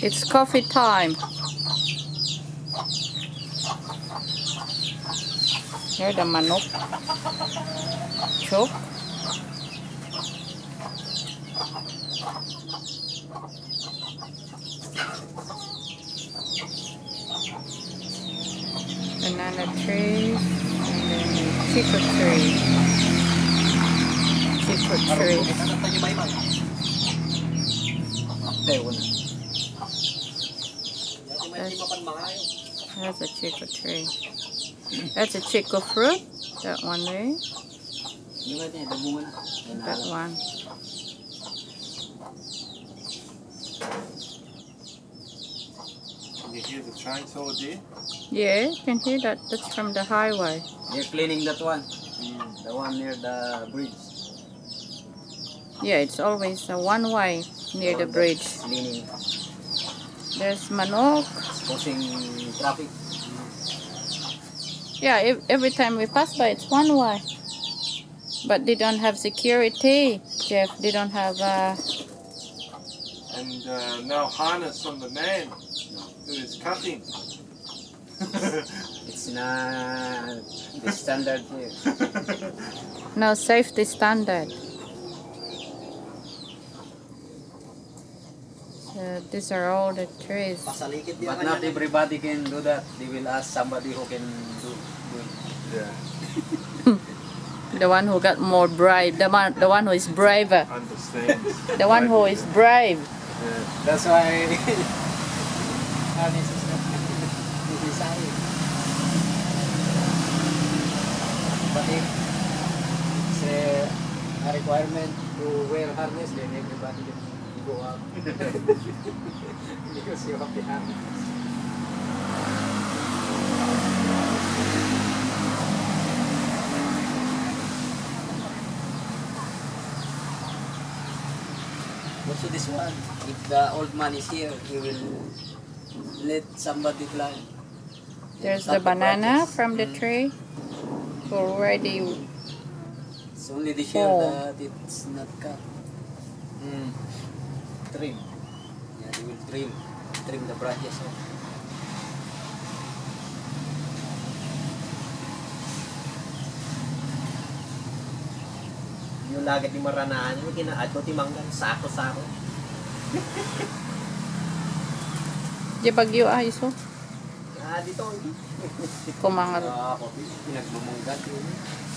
It's coffee time. Here the manok. Choke. Banana tree. And then chico tree. Chico tree. That's a chico tree. That's a chico fruit. That one there. That one. Can you hear the chainsaw there? Yeah, you can hear that. That's from the highway. They're cleaning that one. The one near the bridge. Yeah, it's always a one way near the bridge. Cleaning. There's manok. Causing traffic. Yeah, every time we pass by, it's one way. But they don't have security, Jeff. They don't have. And no harness on the man who is cutting. It's not the standard here. No safety standard. So these are all the trees. But not everybody can do that. They will ask somebody who can do it. Yeah, The one who got more brave. The one who is braver. understands. The one who is brave. Yeah. That's why harness is not necessary. But if it's a requirement to wear harness, then everybody can go out. Because you have the harness. Also this one, if the old man is here, he will let somebody climb. There's the banana from the tree. Already. It's only the here Oh. that it's not cut. Trim. Yeah, he will trim the branches off. Yung lagad ni maranaan, yung kinaad ko timanggan, sako-sako. Di bagyo iso. Ah, dito. Kumangal. Pinagmumunggat yun.